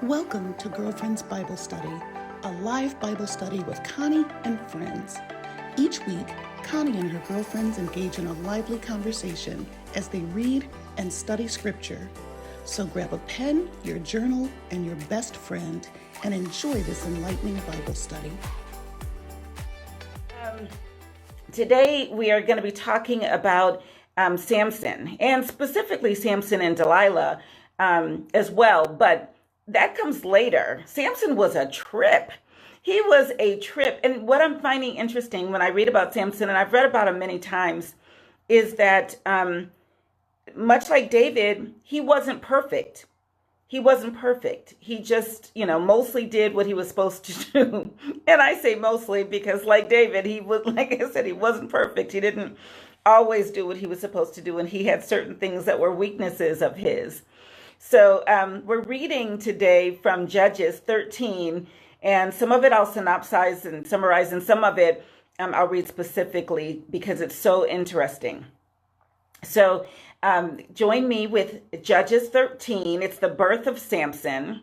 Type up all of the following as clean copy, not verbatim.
Welcome to Girlfriend's Bible Study, a live Bible study with Connie and friends. Each week, Connie and her girlfriends engage in a lively conversation as they read and study scripture. So grab a pen, your journal, and your best friend and enjoy this enlightening Bible study. Today we are going to be talking about Samson, and specifically Samson and Delilah as well, but that comes later. Samson was a trip. He was a trip. And what I'm finding interesting when I read about Samson, and I've read about him many times, is that much like David, he wasn't perfect. He wasn't perfect. He just, mostly did what he was supposed to do. And I say mostly because like David, he was, like I said, he wasn't perfect. He didn't always do what he was supposed to do. And he had certain things that were weaknesses of his. So we're reading today from Judges 13, and some of it I'll synopsize and summarize, and some of it I'll read specifically because it's so interesting. So join me with Judges 13. It's the birth of Samson,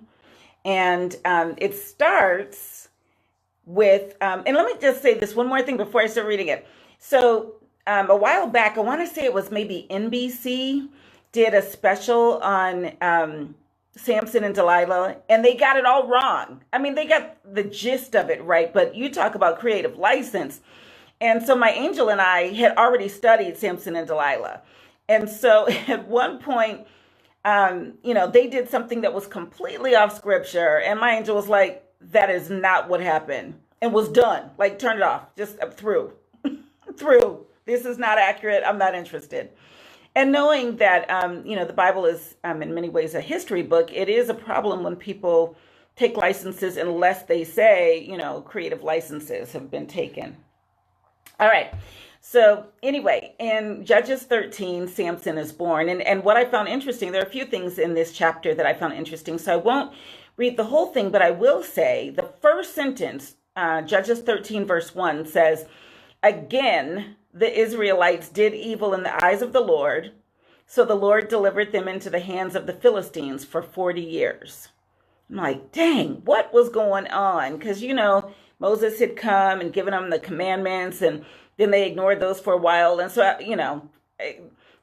and it starts with, and let me just say this one more thing before I start reading it. So a while back, I want to say it was maybe NBC, did a special on Samson and Delilah, and they got it all wrong. I mean, they got the gist of it right, but you talk about creative license. And so my angel and I had already studied Samson and Delilah. And so at one point, they did something that was completely off scripture. And my angel was like, that is not what happened, and was done. Like, turn it off, just through. This is not accurate. I'm not interested. And knowing that, the Bible is in many ways a history book, it is a problem when people take licenses unless they say, creative licenses have been taken. All right. So anyway, in Judges 13, Samson is born. And what I found interesting, there are a few things in this chapter that I found interesting. So I won't read the whole thing, but I will say the first sentence, Judges 13, verse 1 says, "Again, the Israelites did evil in the eyes of the Lord, so the Lord delivered them into the hands of the Philistines for 40 years. I'm like, dang, what was going on? Because, Moses had come and given them the commandments, and then they ignored those for a while. And so,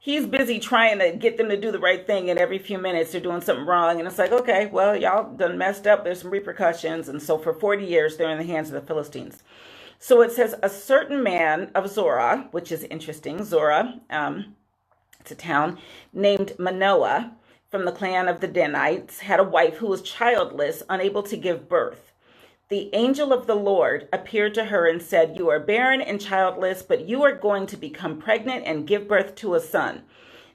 he's busy trying to get them to do the right thing, and every few minutes they're doing something wrong. And it's like, okay, well, y'all done messed up. There's some repercussions. And so for 40 years, they're in the hands of the Philistines. So it says, a certain man of Zorah, which is interesting. Zorah, it's a town, named Manoah, from the clan of the Danites, had a wife who was childless, unable to give birth. The angel of the Lord appeared to her and said, "You are barren and childless, but you are going to become pregnant and give birth to a son.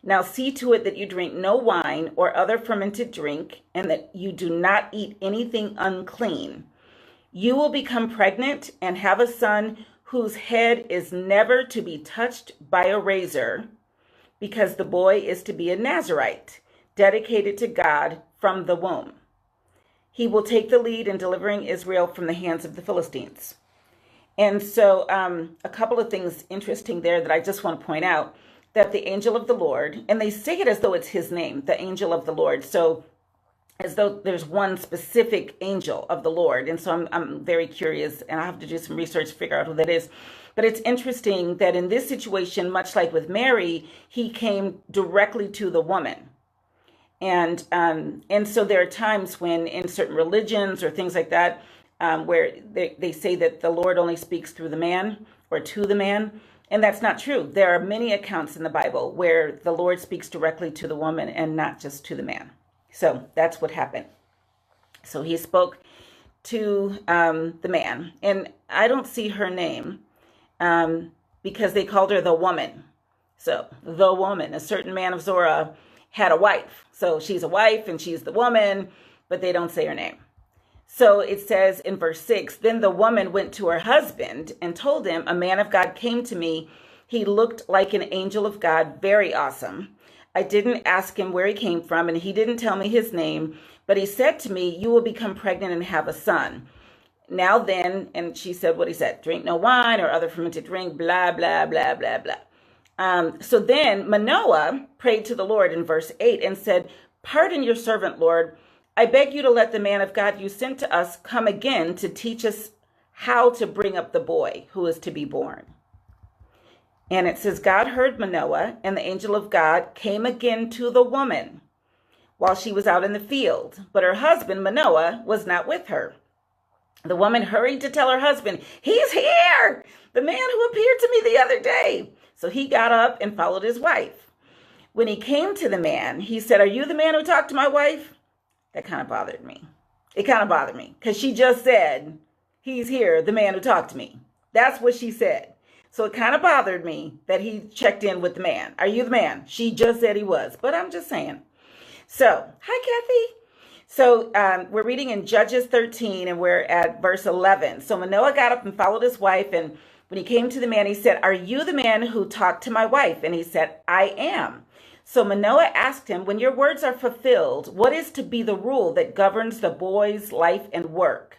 Now see to it that you drink no wine or other fermented drink, and that you do not eat anything unclean. You will become pregnant and have a son whose head is never to be touched by a razor, because the boy is to be a Nazirite, dedicated to God from the womb. He will take the lead in delivering Israel from the hands of the Philistines." And so a couple of things interesting there that I just want to point out, that the angel of the Lord, and they say it as though it's his name, the angel of the Lord. So as though there's one specific angel of the Lord. And so I'm very curious, and I have to do some research to figure out who that is. But it's interesting that in this situation, much like with Mary, he came directly to the woman. And so there are times when in certain religions or things like that, where they say that the Lord only speaks through the man or to the man. And that's not true. There are many accounts in the Bible where the Lord speaks directly to the woman and not just to the man. So that's what happened. So he spoke to the man. And I don't see her name because they called her the woman. So the woman, a certain man of Zorah, had a wife. So she's a wife and she's the woman, but they don't say her name. So it says in verse 6, "Then the woman went to her husband and told him, 'A man of God came to me. He looked like an angel of God, very awesome. I didn't ask him where he came from, and he didn't tell me his name, but he said to me, you will become pregnant and have a son. Now then,'" and she said what he said, "'drink no wine or other fermented drink, blah, blah, blah, blah, blah.'" So then Manoah prayed to the Lord in verse 8 and said, "Pardon your servant, Lord. I beg you to let the man of God you sent to us come again to teach us how to bring up the boy who is to be born. And it says, God heard Manoah, and the angel of God came again to the woman while she was out in the field. But her husband, Manoah, was not with her. The woman hurried to tell her husband, he's here, the man who appeared to me the other day. So he got up and followed his wife. When he came to the man, he said, are you the man who talked to my wife? That kind of bothered me. It kind of bothered me because she just said, he's here, the man who talked to me. That's what she said. So it kind of bothered me that he checked in with the man. Are you the man? She just said he was, but I'm just saying. So, hi, Kathy. So we're reading in Judges 13 and we're at verse 11. So Manoah got up and followed his wife. And when he came to the man, he said, are you the man who talked to my wife? And he said, I am. So Manoah asked him, when your words are fulfilled, what is to be the rule that governs the boy's life and work?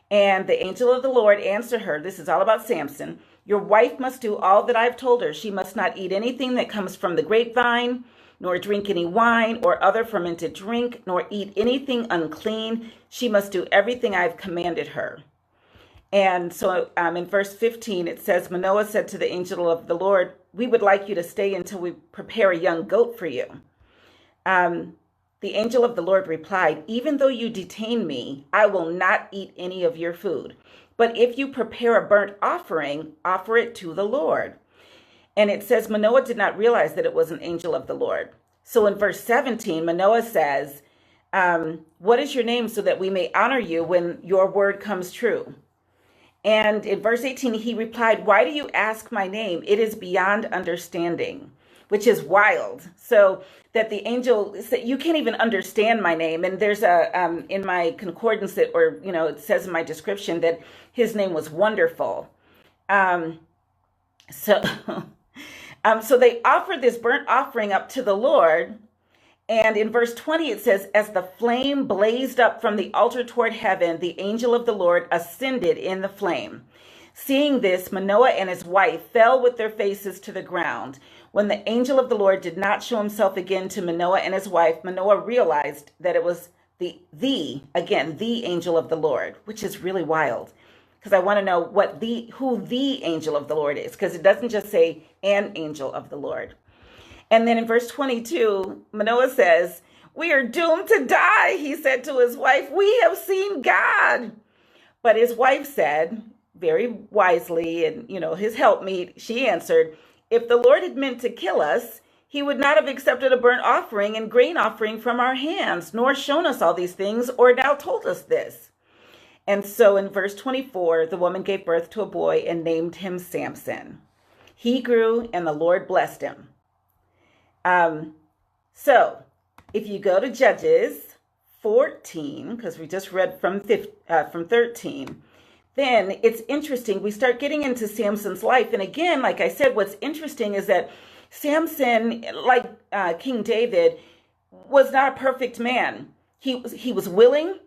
And the angel of the Lord answered her, this is all about Samson. Your wife must do all that I've told her. She must not eat anything that comes from the grapevine, nor drink any wine or other fermented drink, nor eat anything unclean. She must do everything I've commanded her. And so in verse 15, it says, Manoah said to the angel of the Lord, we would like you to stay until we prepare a young goat for you. The angel of the Lord replied, even though you detain me, I will not eat any of your food. But if you prepare a burnt offering, offer it to the Lord. And it says Manoah did not realize that it was an angel of the Lord. So in verse 17, Manoah says, what is your name so that we may honor you when your word comes true? And in verse 18, he replied, why do you ask my name? It is beyond understanding, which is wild. So that the angel said, you can't even understand my name. And there's a, in my concordance that, or, you know, it says in my description that his name was Wonderful. So they offered this burnt offering up to the Lord. And in verse 20, it says, as the flame blazed up from the altar toward heaven, the angel of the Lord ascended in the flame. Seeing this, Manoah and his wife fell with their faces to the ground. When the angel of the Lord did not show himself again to Manoah and his wife, Manoah realized that it was the angel of the Lord, which is really wild. Because I want to know who the angel of the Lord is, because it doesn't just say an angel of the Lord. And then in verse 22, Manoah says, we are doomed to die, he said to his wife. We have seen God. But his wife said, very wisely, and, you know, his helpmeet, she answered, if the Lord had meant to kill us, he would not have accepted a burnt offering and grain offering from our hands, nor shown us all these things, or now told us this. And so in verse 24, the woman gave birth to a boy and named him Samson. He grew and the Lord blessed him. So if you go to Judges 14, because we just read from 13, then it's interesting. We start getting into Samson's life. And again, like I said, what's interesting is that Samson, like King David, was not a perfect man. He was willing.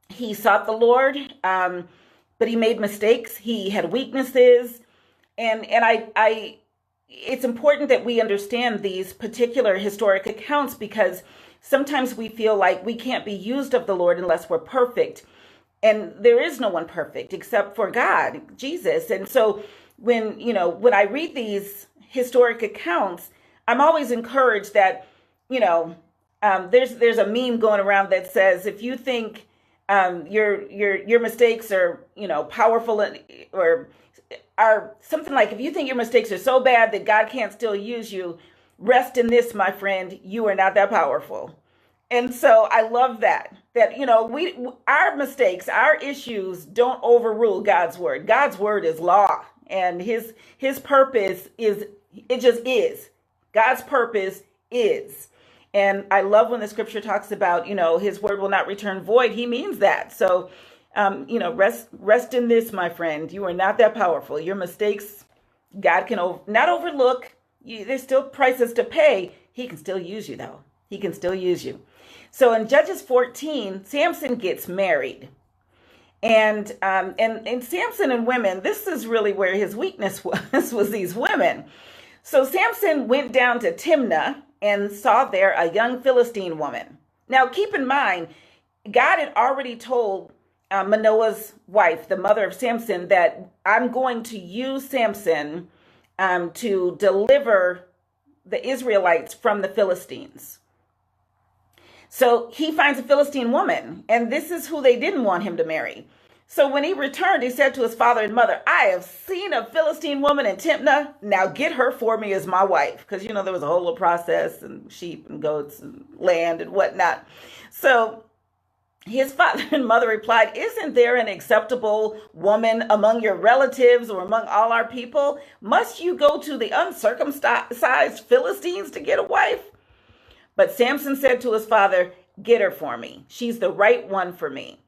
He sought the Lord, but he made mistakes. He had weaknesses. And it's important that we understand these particular historic accounts, because sometimes we feel like we can't be used of the Lord unless we're perfect. And there is no one perfect except for God, Jesus. And so when I read these historic accounts, I'm always encouraged that, there's a meme going around that says, if you think your mistakes are, powerful or are something like, if you think your mistakes are so bad that God can't still use you, rest in this, my friend, you are not that powerful. And so I love that our mistakes, our issues don't overrule God's word. God's word is law, and his purpose it just is. God's purpose is. And I love when the scripture talks about, his word will not return void. He means that. So, rest in this, my friend. You are not that powerful. Your mistakes, God can not overlook. There's still prices to pay. He can still use you, though. He can still use you. So in Judges 14, Samson gets married. And Samson and women, this is really where his weakness was these women. So Samson went down to Timnah and saw there a young Philistine woman. Now, keep in mind, God had already told Manoah's wife, the mother of Samson, that I'm going to use Samson to deliver the Israelites from the Philistines. So he finds a Philistine woman, and this is who they didn't want him to marry. So when he returned, he said to his father and mother, I have seen a Philistine woman in Timnah. Now get her for me as my wife. Because, there was a whole little process and sheep and goats and land and whatnot. So his father and mother replied, isn't there an acceptable woman among your relatives or among all our people? Must you go to the uncircumcised Philistines to get a wife? But Samson said to his father, get her for me. She's the right one for me.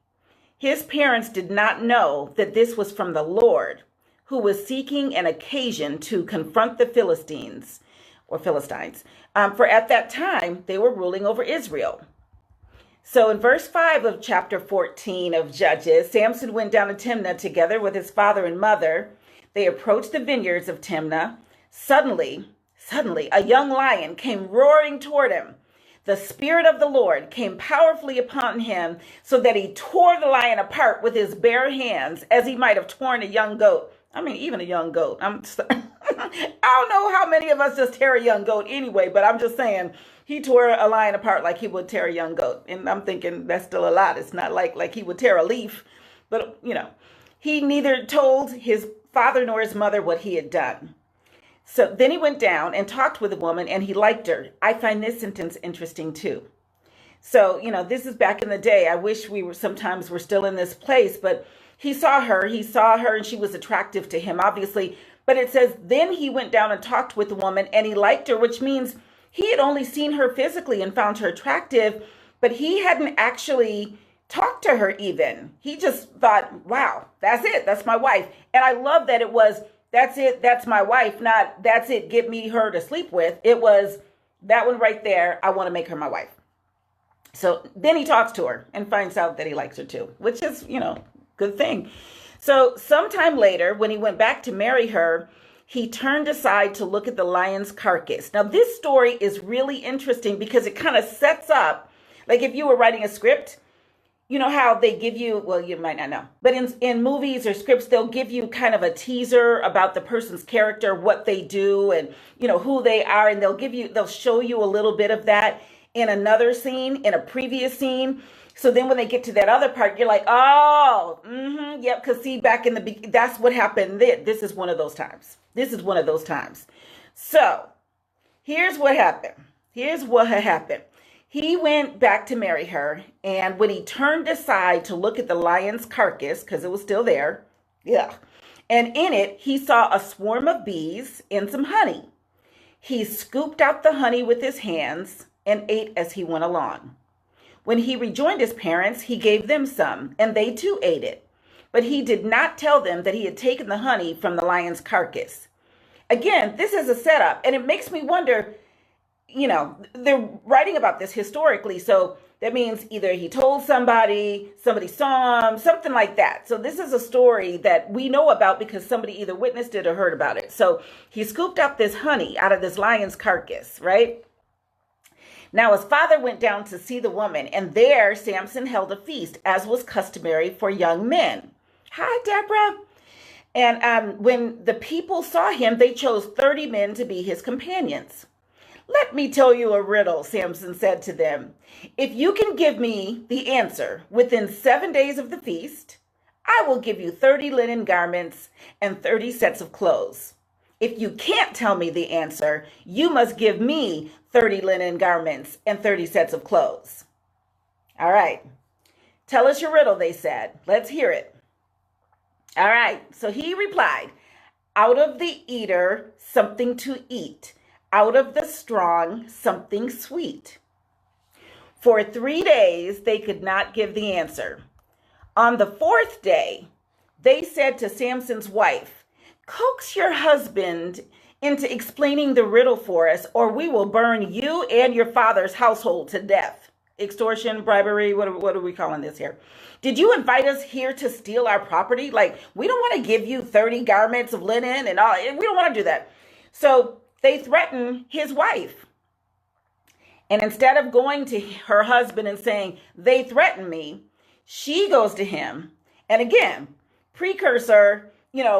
His parents did not know that this was from the Lord, who was seeking an occasion to confront the Philistines, for at that time they were ruling over Israel. So in verse 5 of chapter 14 of Judges, Samson went down to Timnah together with his father and mother. They approached the vineyards of Timnah. Suddenly, a young lion came roaring toward him. The Spirit of the Lord came powerfully upon him so that he tore the lion apart with his bare hands as he might have torn a young goat. I mean, even a young goat. I don't know how many of us just tear a young goat anyway, but I'm just saying he tore a lion apart like he would tear a young goat. And I'm thinking that's still a lot. It's not like he would tear a leaf, but he neither told his father nor his mother what he had done. So then he went down and talked with the woman, and he liked her. I find this sentence interesting too. So, this is back in the day. I wish we're still in this place, but he saw her, and she was attractive to him, obviously. But it says, then he went down and talked with the woman, and he liked her, which means he had only seen her physically and found her attractive, but he hadn't actually talked to her even. He just thought, wow, that's it. That's my wife. And I love that it was, that's it, that's my wife, not that's it, get me her to sleep with. It was that one right there, I want to make her my wife. So then he talks to her and finds out that he likes her too, which is, good thing. So sometime later, when he went back to marry her, he turned aside to look at the lion's carcass. Now this story is really interesting because it kind of sets up, like if you were writing a script, you know how they give you, well, you might not know, but in movies or scripts, they'll give you kind of a teaser about the person's character, what they do, and, who they are. And they'll show you a little bit of that in another scene, in a previous scene. So then when they get to that other part, you're like, oh, yep. Because see, back in that's what happened. This is one of those times. So here's what happened. He went back to marry her, and when he turned aside to look at the lion's carcass, because it was still there, and in it, he saw a swarm of bees and some honey. He scooped out the honey with his hands and ate as he went along. When he rejoined his parents, he gave them some, and they too ate it. But he did not tell them that he had taken the honey from the lion's carcass. Again, this is a setup, and it makes me wonder, they're writing about this historically. So that means either he told somebody saw him, something like that. So this is a story that we know about because somebody either witnessed it or heard about it. So he scooped up this honey out of this lion's carcass, right? Now his father went down to see the woman, and there Samson held a feast, as was customary for young men. Hi, Deborah. And when the people saw him, they chose 30 men to be his companions. Let me tell you a riddle, Samson said to them. If you can give me the answer within 7 days of the feast, I will give you 30 linen garments and 30 sets of clothes. If you can't tell me the answer, you must give me 30 linen garments and 30 sets of clothes. All right. Tell us your riddle, they said. Let's hear it. All right. So he replied, out of the eater, something to eat. Out of the strong, something sweet. For 3 days, they could not give the answer. On the 4th day, they said to Samson's wife, coax your husband into explaining the riddle for us, or we will burn you and your father's household to death. Extortion, bribery, what are we calling this here? Did you invite us here to steal our property? Like, we don't want to give you 30 garments of linen and all. We don't want to do that. So they threaten his wife. And instead of going to her husband and saying, they threatened me, she goes to him. And again, precursor,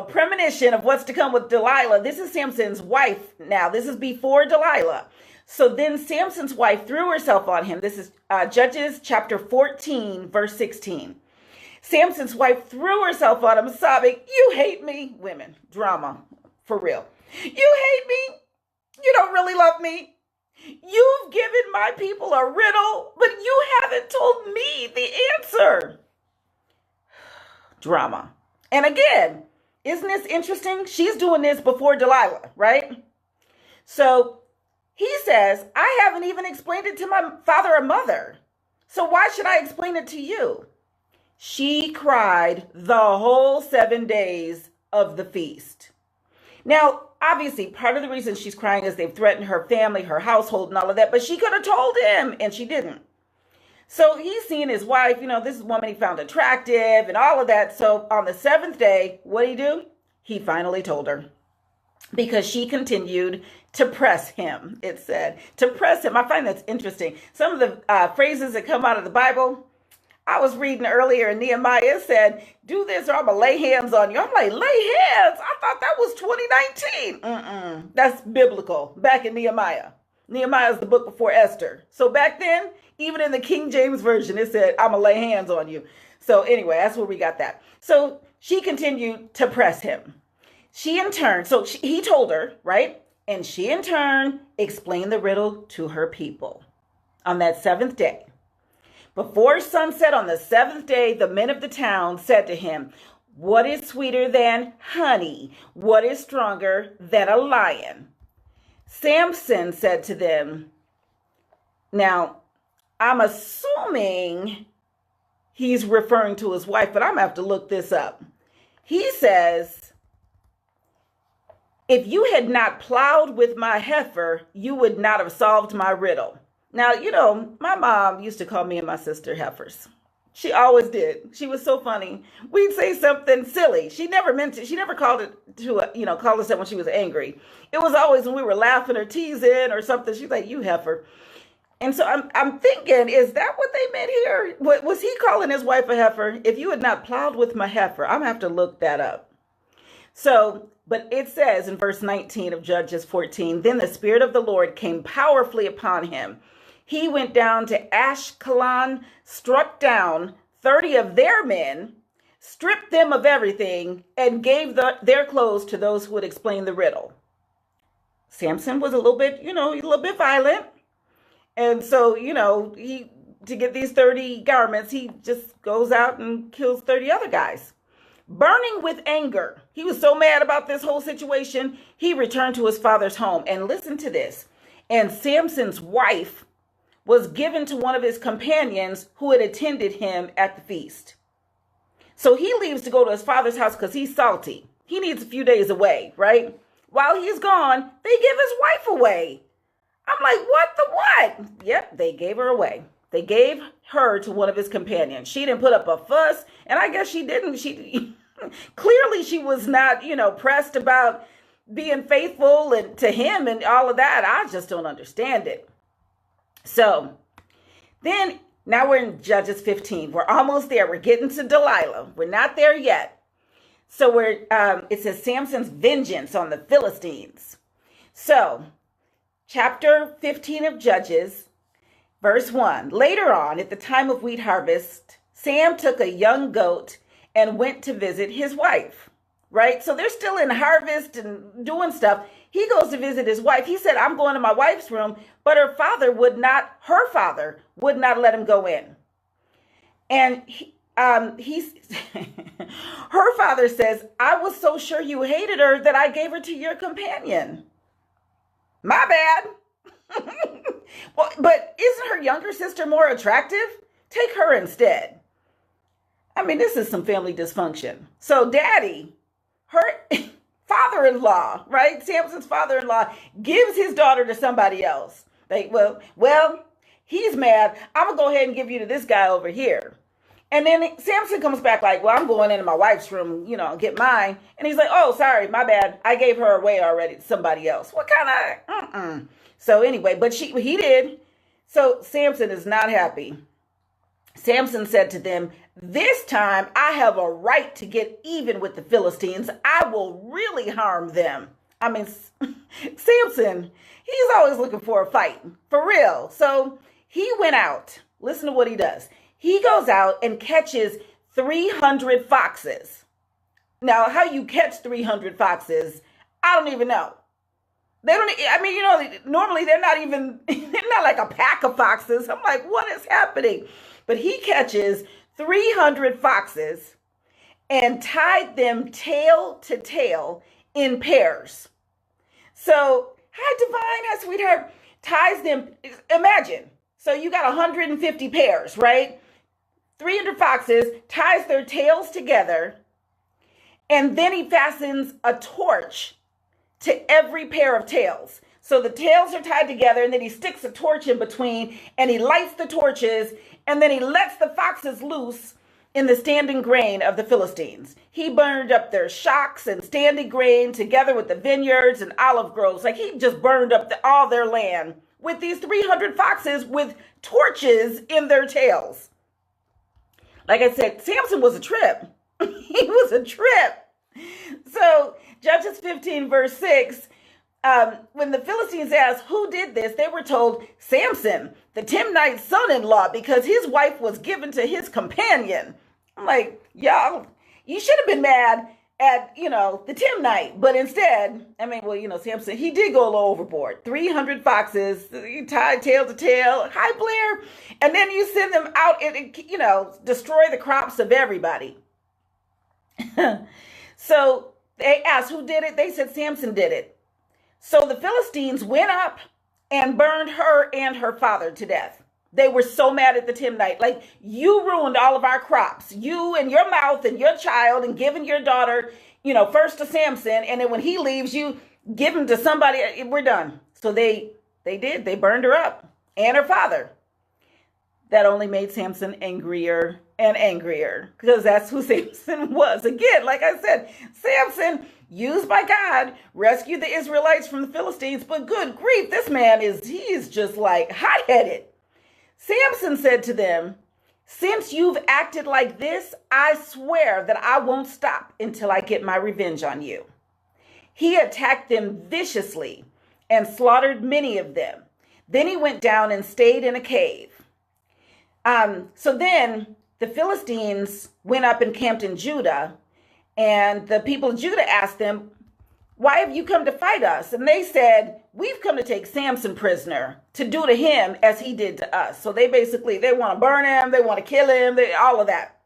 premonition of what's to come with Delilah. This is Samson's wife now. This is before Delilah. So then Samson's wife threw herself on him. This is Judges chapter 14, verse 16. Samson's wife threw herself on him, sobbing, "You hate me." Women, drama, for real. "You hate me. You don't really love me. You've given my people a riddle, but you haven't told me the answer." Drama. And again, isn't this interesting? She's doing this before Delilah, right? So he says, "I haven't even explained it to my father or mother. So why should I explain it to you?" She cried the whole 7 days of the feast. Now, obviously, part of the reason she's crying is they've threatened her family, her household, and all of that, but she could have told him, and she didn't. So he's seeing his wife, this woman he found attractive and all of that. So on the 7th day, what did he do? He finally told her, because she continued to press him, it said. To press him. I find that's interesting. Some of the phrases that come out of the Bible, I was reading earlier in Nehemiah, it said, "Do this or I'm going to lay hands on you." I'm like, lay hands? I thought that was 2019. That's biblical, back in Nehemiah. Nehemiah is the book before Esther. So back then, even in the King James Version, it said, "I'm going to lay hands on you." So anyway, that's where we got that. So she continued to press him. She in turn, he told her, right? And she in turn explained the riddle to her people on that 7th day. Before sunset on the 7th day, the men of the town said to him, "What is sweeter than honey? What is stronger than a lion?" Samson said to them, now, I'm assuming he's referring to his wife, but I'm going to have to look this up. He says, "If you had not plowed with my heifer, you would not have solved my riddle." Now, my mom used to call me and my sister heifers. She always did. She was so funny. We'd say something silly. She never meant it. She never called it called us that when she was angry. It was always when we were laughing or teasing or something. She's like, "You heifer." And so I'm thinking, is that what they meant here? Was he calling his wife a heifer? If you had not plowed with my heifer, I'm going to have to look that up. So, but it says in verse 19 of Judges 14, "Then the Spirit of the Lord came powerfully upon him. He went down to Ashkelon, struck down 30 of their men, stripped them of everything, and gave their clothes to those who would explain the riddle." Samson was a little bit violent. And so, to get these 30 garments, he just goes out and kills 30 other guys. Burning with anger, he was so mad about this whole situation, he returned to his father's home. And listen to this. And Samson's wife was given to one of his companions who had attended him at the feast. So he leaves to go to his father's house because he's salty. He needs a few days away, right? While he's gone, they give his wife away. I'm like, what the what? Yep, they gave her away. They gave her to one of his companions. She didn't put up a fuss, and I guess she didn't. She clearly she was not, pressed about being faithful and to him and all of that. I just don't understand it. So then now we're in Judges 15. We're almost there. We're getting to Delilah. We're not there yet. So it says Samson's vengeance on the Philistines. So chapter 15 of Judges, verse 1. "Later on, at the time of wheat harvest, Sam took a young goat and went to visit his wife." Right? So they're still in harvest and doing stuff. He goes to visit his wife. He said, "I'm going to my wife's room," but her father would not let him go in. And her father says, "I was so sure you hated her that I gave her to your companion." My bad. Well, but isn't her younger sister more attractive? Take her instead. I mean, this is some family dysfunction. So daddy, her father-in-law, right? Samson's father-in-law gives his daughter to somebody else. Well, he's mad. I'm going to go ahead and give you to this guy over here. And then Samson comes back like, "Well, I'm going into my wife's room, get mine." And he's like, "Oh, sorry, my bad. I gave her away already to somebody else." What kind of, So anyway, but he did. So Samson is not happy. Samson said to them, "This time I have a right to get even with the Philistines. I will really harm them." I mean, Samson, he's always looking for a fight, for real. So he went out. Listen to what he does. He goes out and catches 300 foxes. Now, how you catch 300 foxes, I don't even know. They don't, I mean, normally they're not even, they're not like a pack of foxes. I'm like, what is happening? But he catches 300 foxes and tied them tail to tail in pairs. So, hi, Divine, hi, sweetheart, ties them, imagine. So you got 150 pairs, right? 300 foxes, ties their tails together, and then he fastens a torch to every pair of tails. So the tails are tied together, and then he sticks a torch in between, and he lights the torches, and then he lets the foxes loose in the standing grain of the Philistines. He burned up their shocks and standing grain together with the vineyards and olive groves. Like he just burned up all their land with these 300 foxes with torches in their tails. Like I said, Samson was a trip. He was a trip. So Judges 15 verse 6, when the Philistines asked who did this, they were told Samson, the Timnite son-in-law, because his wife was given to his companion. I'm like, y'all, you should have been mad at, the Timnite. But instead, Samson, he did go a little overboard. 300 foxes, you tied tail to tail. Hi, Blair. And then you send them out and, destroy the crops of everybody. So they asked who did it. They said Samson did it. So the Philistines went up and burned her and her father to death. They were so mad at the Timnite. Like, you ruined all of our crops. You and your mouth and your child, and giving your daughter, first to Samson. And then when he leaves, you give him to somebody. We're done. So they did. They burned her up and her father. That only made Samson angrier and angrier, because that's who Samson was. Again, like I said, Samson, used by God, rescued the Israelites from the Philistines. But good grief, this man he's just like hot-headed. Samson said to them, "Since you've acted like this, I swear that I won't stop until I get my revenge on you." He attacked them viciously and slaughtered many of them. Then he went down and stayed in a cave. So then the Philistines went up and camped in Judah, and the people of Judah asked them, "Why have you come to fight us?" And they said, "We've come to take Samson prisoner to do to him as he did to us." So they want to burn him. They want to kill him, all of that.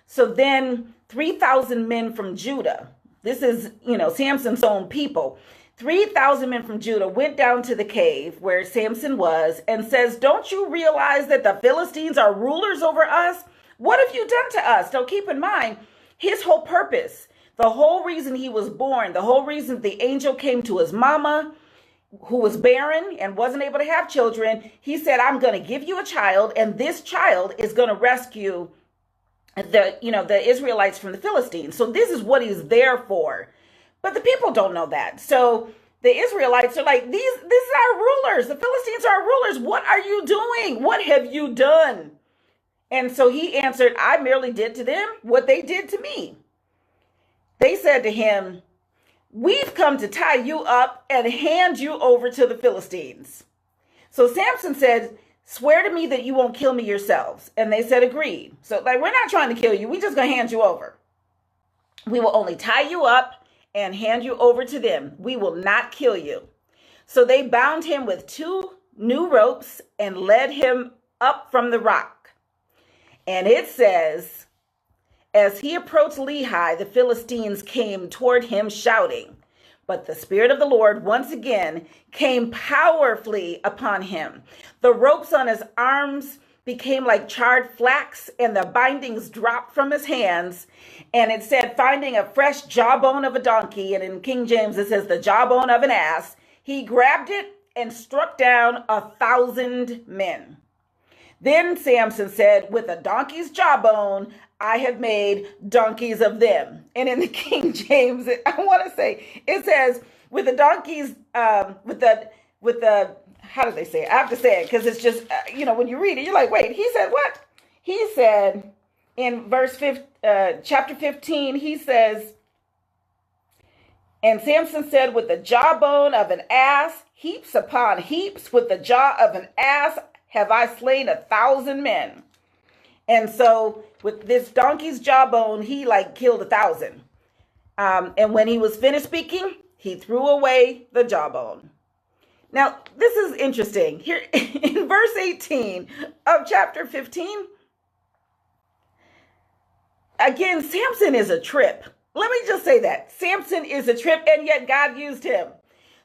So then 3,000 men from Judah, this is, Samson's own people, 3,000 men from Judah went down to the cave where Samson was and says, "Don't you realize that the Philistines are rulers over us? What have you done to us?" Now keep in mind, his whole purpose, the whole reason he was born, the whole reason the angel came to his mama, who was barren and wasn't able to have children, he said, "I'm going to give you a child, and this child is going to rescue the Israelites from the Philistines." So this is what he's there for. But the people don't know that. So the Israelites are like, this is our rulers. The Philistines are our rulers. What are you doing? What have you done? And so he answered, "I merely did to them what they did to me." They said to him, "We've come to tie you up and hand you over to the Philistines." So Samson said, "Swear to me that you won't kill me yourselves." And they said, "Agreed." So we're not trying to kill you. We're just going to hand you over. We will only tie you up and hand you over to them. We will not kill you. So they bound him with 2 new ropes and led him up from the rock. And it says, as he approached Lehi, the Philistines came toward him shouting. But the Spirit of the Lord once again came powerfully upon him. The ropes on his arms became like charred flax, and the bindings dropped from his hands. And it said, finding a fresh jawbone of a donkey, and in King James it says the jawbone of an ass, he grabbed it and struck down 1,000 men. Then Samson said, "With a donkey's jawbone, I have made donkeys of them." And in the King James, I want to say, it says, with the donkey's, with the how did they say it? I have to say it because it's just, when you read it, you're like, wait, he said what? He said in chapter 15, he says, and Samson said, with the jawbone of an ass, heaps upon heaps, with the jaw of an ass have I slain 1,000 men. And so with this donkey's jawbone, he killed 1,000. And when he was finished speaking, he threw away the jawbone. Now, this is interesting. Here in verse 18 of chapter 15, again, Samson is a trip. Let me just say that. Samson is a trip, and yet God used him.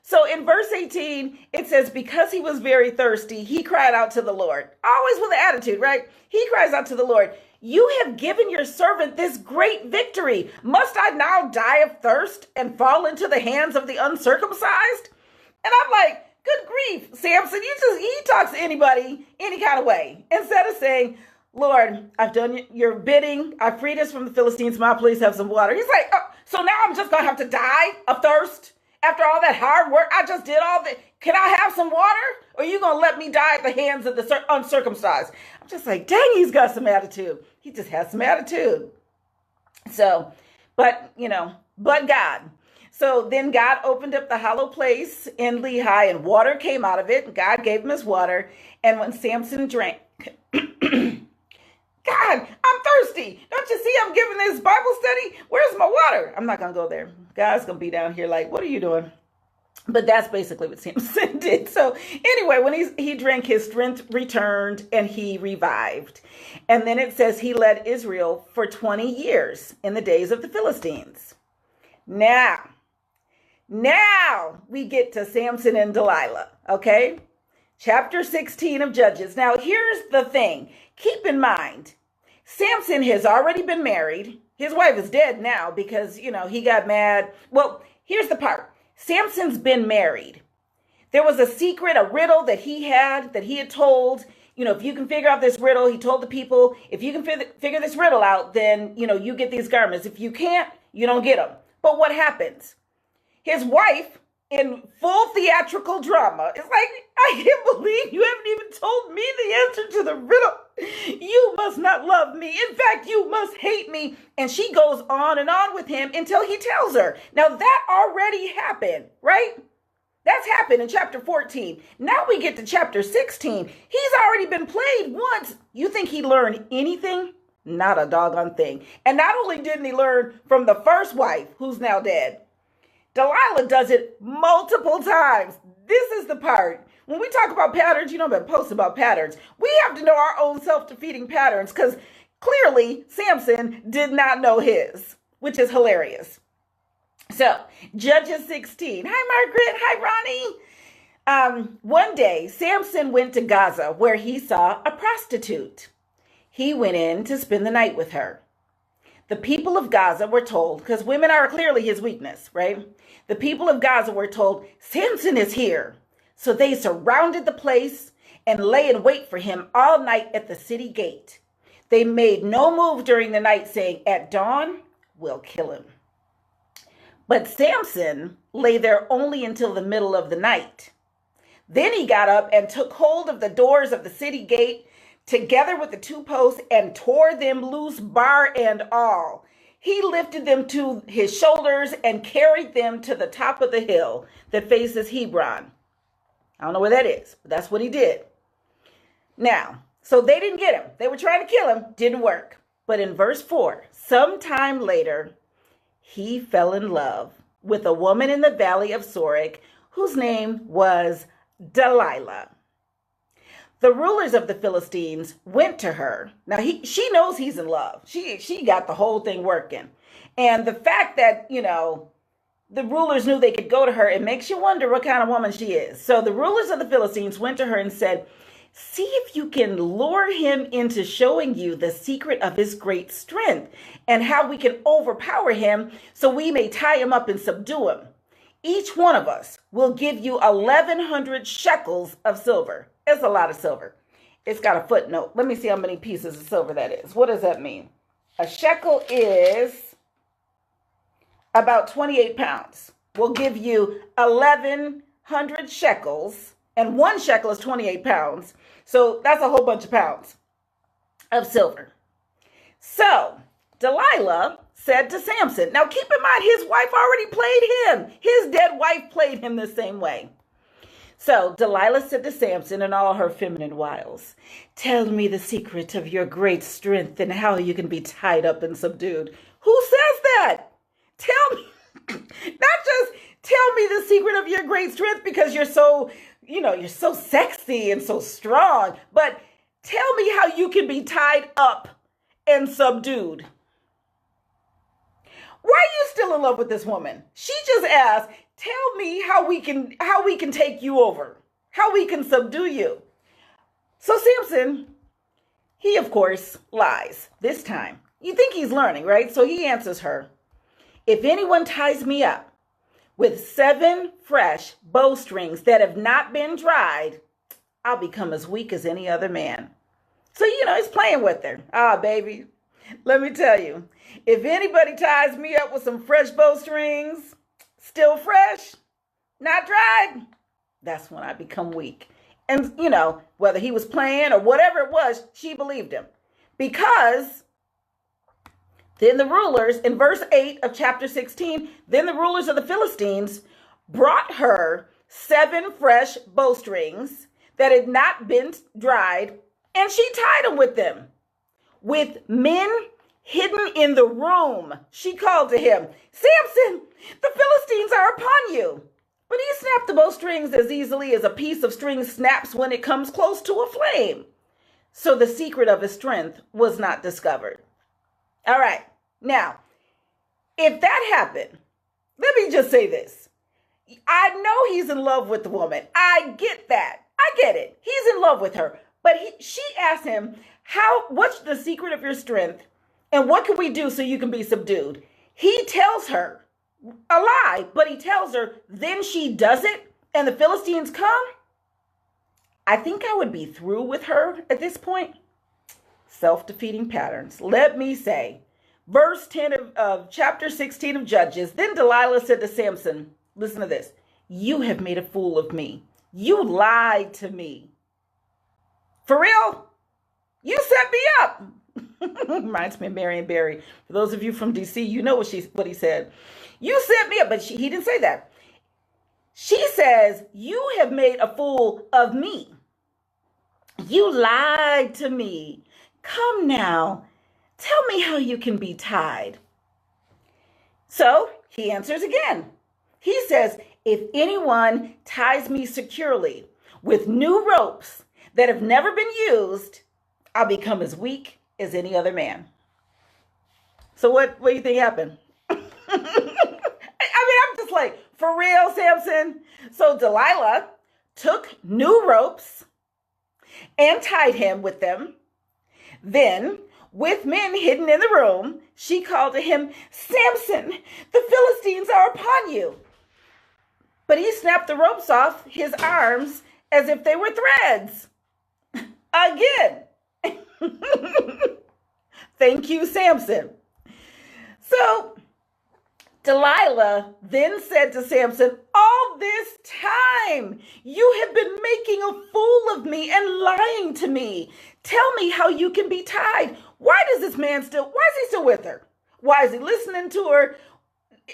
So in verse 18, it says, because he was very thirsty, he cried out to the Lord. Always with an attitude, right? He cries out to the Lord, you have given your servant this great victory. Must I now die of thirst and fall into the hands of the uncircumcised? And I'm like, good grief, Samson, he talks to anybody, any kind of way. Instead of saying, Lord, I've done your bidding. I freed us from the Philistines. Now please have some water. He's like, oh, so now I'm just going to have to die of thirst? After all that hard work, I just did all that. Can I have some water? Or are you going to let me die at the hands of the uncircumcised? I'm just like, dang, he's got some attitude. He just has some attitude. So, but God. So then God opened up the hollow place in Lehi and water came out of it. God gave him his water. And when Samson drank, God, I'm thirsty. Don't you see I'm giving this Bible study? Where's my water? I'm not going to go there. God's going to be down here like, what are you doing? But that's basically what Samson did. So anyway, when he drank, his strength returned and he revived. And then it says he led Israel for 20 years in the days of the Philistines. Now we get to Samson and Delilah, okay? Chapter 16 of Judges. Now, here's the thing. Keep in mind, Samson has already been married. His wife is dead now because, he got mad. Well, here's the part. Samson's been married. There was a secret, a riddle that he had told, if you can figure out this riddle, he told the people, if you can figure this riddle out, then, you get these garments. If you can't, you don't get them. But what happens? His wife, in full theatrical drama, it's like, I can't believe you haven't even told me the answer to the riddle. You must not love me. In fact, you must hate me. And she goes on and on with him until he tells her. Now that already happened, right? That's happened in chapter 14. Now we get to chapter 16. He's already been played once. You think he learned anything? Not a doggone thing. And not only didn't he learn from the first wife, who's now dead, Delilah does it multiple times. This is the part. When we talk about patterns, I've been posting about patterns. We have to know our own self-defeating patterns because clearly Samson did not know his, which is hilarious. So, Judges 16. Hi, Margaret. Hi, Ronnie. One day, Samson went to Gaza where he saw a prostitute. He went in to spend the night with her. The people of Gaza were told, because women are clearly his weakness, right? The people of Gaza were told, Samson is here. So they surrounded the place and lay in wait for him all night at the city gate. They made no move during the night, saying, at dawn, we'll kill him. But Samson lay there only until the middle of the night. Then he got up and took hold of the doors of the city gate together with the two posts and tore them loose, bar and all. He lifted them to his shoulders and carried them to the top of the hill that faces Hebron. I don't know where that is, but that's what he did. Now, so they didn't get him. They were trying to kill him. Didn't work. But in verse 4, sometime later, he fell in love with a woman in the valley of Sorek whose name was Delilah. The rulers of the Philistines went to her. Now, she knows he's in love. She got the whole thing working. And the fact that, the rulers knew they could go to her, it makes you wonder what kind of woman she is. So the rulers of the Philistines went to her and said, see if you can lure him into showing you the secret of his great strength and how we can overpower him so we may tie him up and subdue him. Each one of us will give you 1,100 shekels of silver. It's a lot of silver. It's got a footnote. Let me see how many pieces of silver that is. What does that mean? A shekel is about 28 pounds. We'll give you 1,100 shekels. And 1 shekel is 28 pounds. So that's a whole bunch of pounds of silver. So Delilah said to Samson, now keep in mind, his wife already played him. His dead wife played him the same way. So Delilah said to Samson in all her feminine wiles, tell me the secret of your great strength and how you can be tied up and subdued. Who says that? Tell me, not just tell me the secret of your great strength because you're so, you're so sexy and so strong, but tell me how you can be tied up and subdued. Why are you still in love with this woman? She just asked, tell me how we can take you over, how we can subdue you. So Samson, he of course lies this time. You think he's learning, right? So he answers her, if anyone ties me up with 7 fresh bowstrings that have not been dried, I'll become as weak as any other man. So, he's playing with her. Ah, baby, let me tell you, if anybody ties me up with some fresh bowstrings, still fresh, not dried, that's when I become weak. And, whether he was playing or whatever it was, she believed him. Because then the rulers, in verse 8 of chapter 16, then the rulers of the Philistines brought her 7 fresh bowstrings that had not been dried, and she tied them with them, with men hidden in the room. She called to him, Samson, the Philistines are upon you. But he snapped the bowstrings as easily as a piece of string snaps when it comes close to a flame. So the secret of his strength was not discovered. All right, now, if that happened, let me just say this. I know he's in love with the woman. I get that. I get it. He's in love with her. But she asked him, what's the secret of your strength? And what can we do so you can be subdued? He tells her a lie, but he tells her, then she does it and the Philistines come. I think I would be through with her at this point. Self-defeating patterns. Let me say, verse 10 of chapter 16 of Judges, then Delilah said to Samson, listen to this, you have made a fool of me. You lied to me. For real? You set me up. Reminds me of Marion Barry. For those of you from DC, you know what he said. You set me up, but he didn't say that. She says, you have made a fool of me. You lied to me. Come now, tell me how you can be tied. So he answers again. He says, if anyone ties me securely with new ropes that have never been used, I'll become as weak as any other man. So what do you think happened? I'm just like, for real, Samson? So Delilah took new ropes and tied him with them. Then, with men hidden in the room, she called to him, Samson, the Philistines are upon you. But he snapped the ropes off his arms as if they were threads. Again. Thank you, Samson. So Delilah then said to Samson, all this time you have been making a fool of me and lying to me. Tell me how you can be tied. Why is he still with her? Why is he listening to her?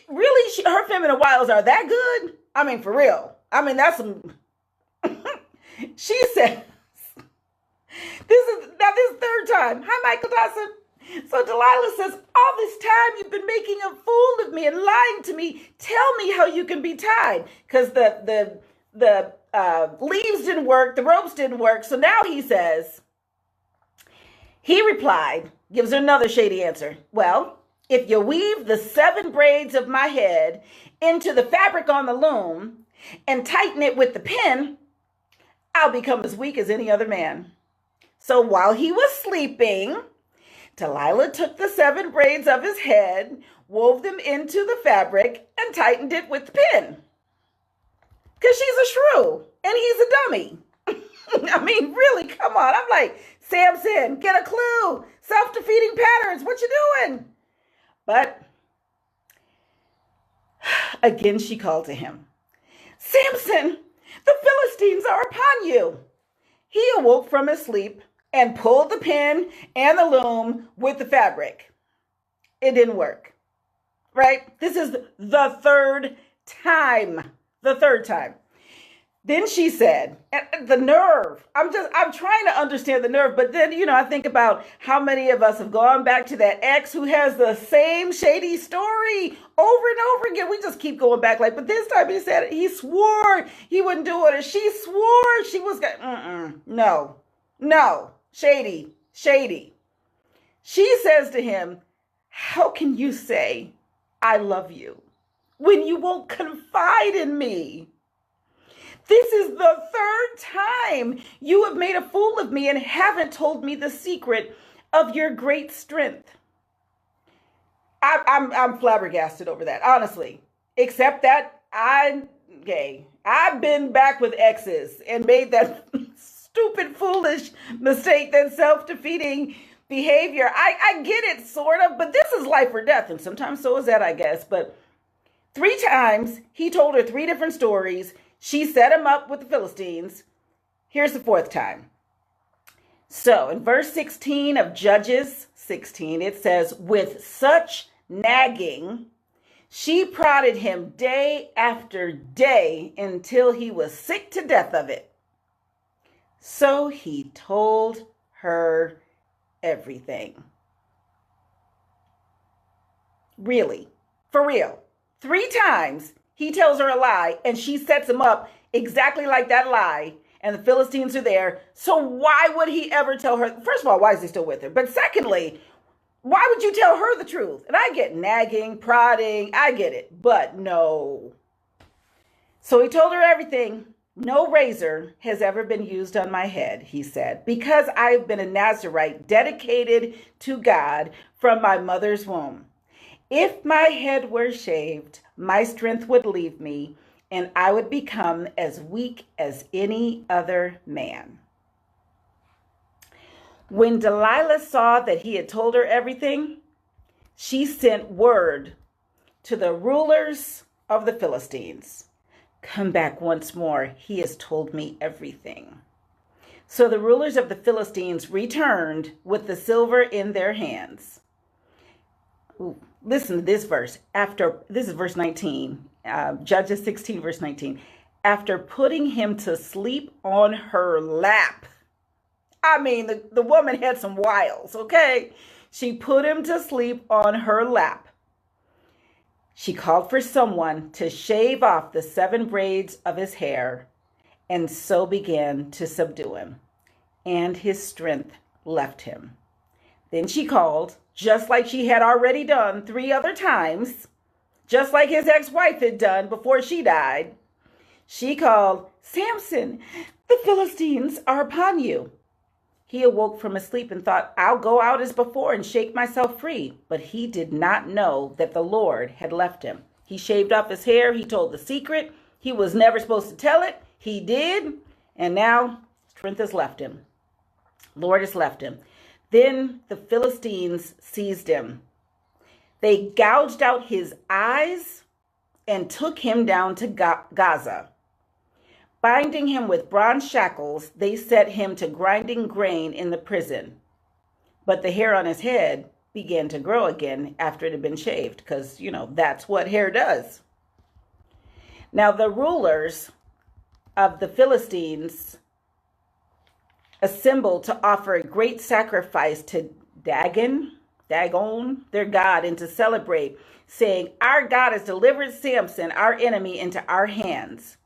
Really, her feminine wiles are that good? I mean, for real. I mean, that's some... She says, this is third time. Hi, Michael Dawson. So Delilah says, all this time you've been making a fool of me and lying to me. Tell me how you can be tied. Because the leaves didn't work, the ropes didn't work. So now he replied, gives her another shady answer. Well, if you weave the 7 braids of my head into the fabric on the loom and tighten it with the pin, I'll become as weak as any other man. So while he was sleeping, Delilah took the 7 braids of his head, wove them into the fabric, and tightened it with the pin. Because she's a shrew, and he's a dummy. I mean, really, come on. I'm like, Samson, get a clue. Self-defeating patterns, what you doing? But again, she called to him, Samson, The Philistines are upon you. He awoke from his sleep and pulled the pin and the loom with the fabric. It didn't work, right? This is the third time. The third time. Then she said, and the nerve. I'm trying to understand the nerve, but then, I think about how many of us have gone back to that ex who has the same shady story over and over again. We just keep going back but this time he said he swore he wouldn't do it. Or she swore she was going, no, shady. She says to him, how can you say, I love you when you won't confide in me? This is the third time you have made a fool of me and haven't told me the secret of your great strength. I'm flabbergasted over that, honestly. Except that I'm gay. I've been back with exes and made that stupid, foolish mistake, that self-defeating behavior. I get it, sort of, but this is life or death, and sometimes so is that, I guess. But 3 times, he told her 3 different stories. She set him up with the Philistines. Here's the 4th time. So in verse 16 of Judges 16, it says, with such nagging, she prodded him day after day until he was sick to death of it. So he told her everything. Really, for real. 3 times. He tells her a lie, and she sets him up exactly like that lie, and the Philistines are there. So why would he ever tell her? First of all, why is he still with her? But secondly, why would you tell her the truth? And I get nagging, prodding, I get it, but no. So he told her everything. No razor has ever been used on my head, he said, because I've been a Nazirite dedicated to God from my mother's womb. If my head were shaved, my strength would leave me, and I would become as weak as any other man. When Delilah saw that he had told her everything, she sent word to the rulers of the Philistines. Come back once more. He has told me everything. So the rulers of the Philistines returned with the silver in their hands. Ooh. Listen to this verse. This is verse 19, Judges 16, verse 19. After putting him to sleep on her lap. I mean, the woman had some wiles, okay? She put him to sleep on her lap. She called for someone to shave off the 7 braids of his hair, and so began to subdue him, and his strength left him. Then she called, just like she had already done 3 other times, just like his ex-wife had done before she died. She called, Samson, the Philistines are upon you. He awoke from his sleep and thought, I'll go out as before and shake myself free. But he did not know that the Lord had left him. He shaved off his hair. He told the secret. He was never supposed to tell it. He did. And now strength has left him. Lord has left him. Then the Philistines seized him. They gouged out his eyes and took him down to Gaza. Binding him with bronze shackles, they set him to grinding grain in the prison. But the hair on his head began to grow again after it had been shaved, because, that's what hair does. Now the rulers of the Philistines assembled to offer a great sacrifice to Dagon, their god, and to celebrate, saying, Our God has delivered Samson, our enemy, into our hands.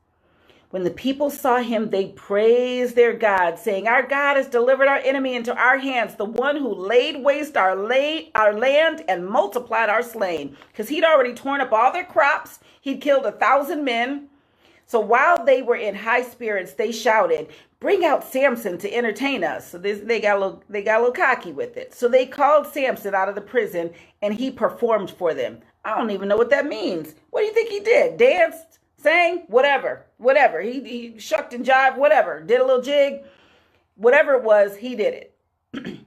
When the people saw him, they praised their God, saying, Our God has delivered our enemy into our hands, the one who laid waste our land and multiplied our slain. Because he'd already torn up all their crops. He'd killed 1,000 men. So while they were in high spirits, they shouted, Bring out Samson to entertain us. So they got a little cocky with it. So they called Samson out of the prison, and he performed for them. I don't even know what that means. What do you think he did? Danced? Sang? Whatever. He shucked and jived, whatever. Did a little jig. Whatever it was, he did it.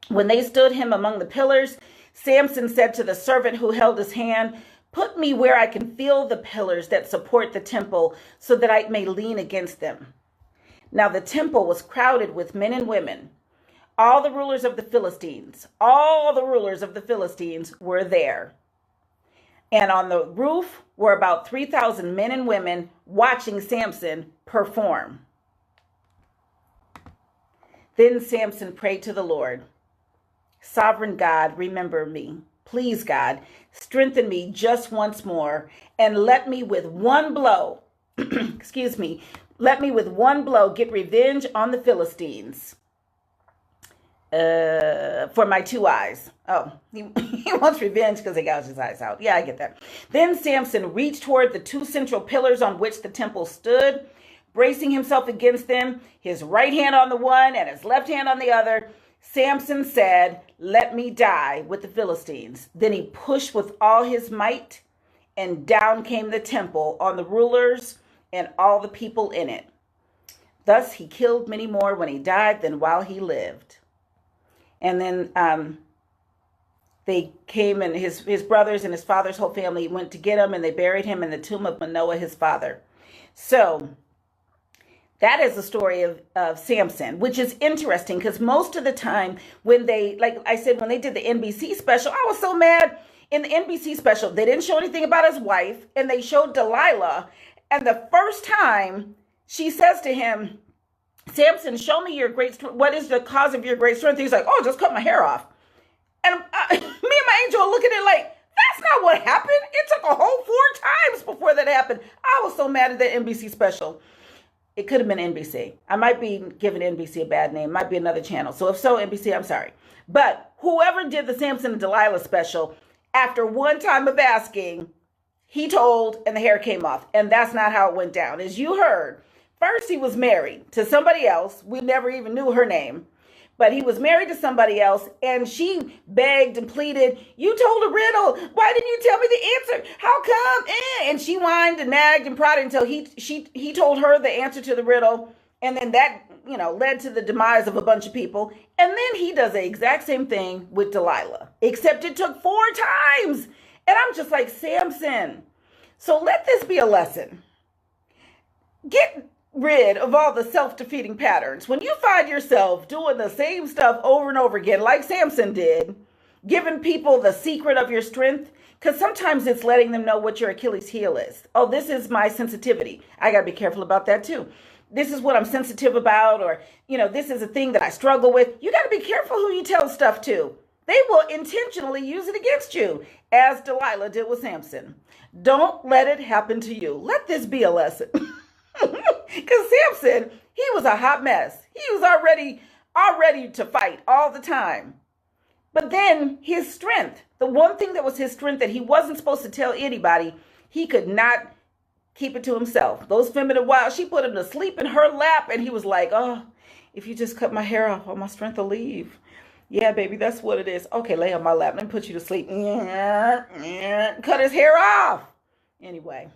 When they stood him among the pillars, Samson said to the servant who held his hand, Put me where I can feel the pillars that support the temple so that I may lean against them. Now the temple was crowded with men and women. All the rulers of the Philistines were there. And on the roof were about 3,000 men and women watching Samson perform. Then Samson prayed to the Lord, "Sovereign God, remember me. Please, God, strengthen me just once more and let me with one blow, let me with one blow get revenge on the Philistines for my 2 eyes." Oh, he wants revenge because they gouged his eyes out. Yeah, I get that. Then Samson reached toward the 2 central pillars on which the temple stood, bracing himself against them, his right hand on the one and his left hand on the other. Samson said, "Let me die with the Philistines." Then he pushed with all his might, and down came the temple on the rulers and all the people in it. Thus he killed many more when he died than while he lived. And then they came, and his brothers and his father's whole family went to get him, and they buried him in the tomb of Manoah, his father. So that is the story of Samson, which is interesting because most of the time when they, like I said, when they did the NBC special, I was so mad. In the NBC special, they didn't show anything about his wife, and they showed Delilah. And the first time she says to him, "Samson, show me your great strength. What is the cause of your great strength?" He's like, "Oh, just cut my hair off." And me and my angel look at it like, that's not what happened. It took a whole 4 times before that happened. I was so mad at that NBC special. It could have been NBC. I might be giving NBC a bad name. It might be another channel. So if so, NBC, I'm sorry. But whoever did the Samson and Delilah special, after one time of asking, he told and the hair came off. And that's not how it went down. As you heard, first he was married to somebody else. We never even knew her name. But he was married to somebody else, and she begged and pleaded, "You told a riddle. Why didn't you tell me the answer? How come?" And she whined and nagged and prodded until he told her the answer to the riddle. And then that, led to the demise of a bunch of people. And then he does the exact same thing with Delilah, except it took 4 times. And I'm just like, Samson. So let this be a lesson. Get rid of all the self-defeating patterns. When you find yourself doing the same stuff over and over again, like Samson did, giving people the secret of your strength, because sometimes it's letting them know what your Achilles heel is. Oh, this is my sensitivity. I got to be careful about that too. This is what I'm sensitive about, or, this is a thing that I struggle with. You got to be careful who you tell stuff to. They will intentionally use it against you, as Delilah did with Samson. Don't let it happen to you. Let this be a lesson. Because Samson, he was a hot mess. He was already to fight all the time. But then his strength, the one thing that was his strength that he wasn't supposed to tell anybody, he could not keep it to himself. Those feminine wiles, she put him to sleep in her lap, and he was like, "Oh, if you just cut my hair off, all my strength will leave." "Yeah, baby, that's what it is." "Okay, lay on my lap. Let me put you to sleep." Cut his hair off. Anyway.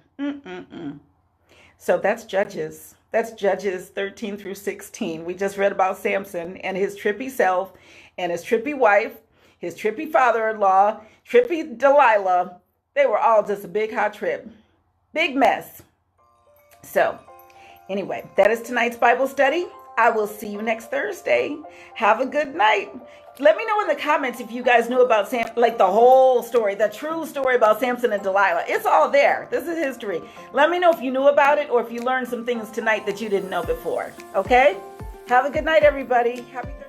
So that's Judges. That's Judges 13 through 16. We just read about Samson and his trippy self and his trippy wife, his trippy father-in-law, trippy Delilah. They were all just a big hot trip. Big mess. So anyway, that is tonight's Bible study. I will see you next Thursday. Have a good night. Let me know in the comments if you guys knew about like the whole story, the true story about Samson and Delilah. It's all there. This is history. Let me know if you knew about it or if you learned some things tonight that you didn't know before. Okay? Have a good night, everybody. Happy Thursday.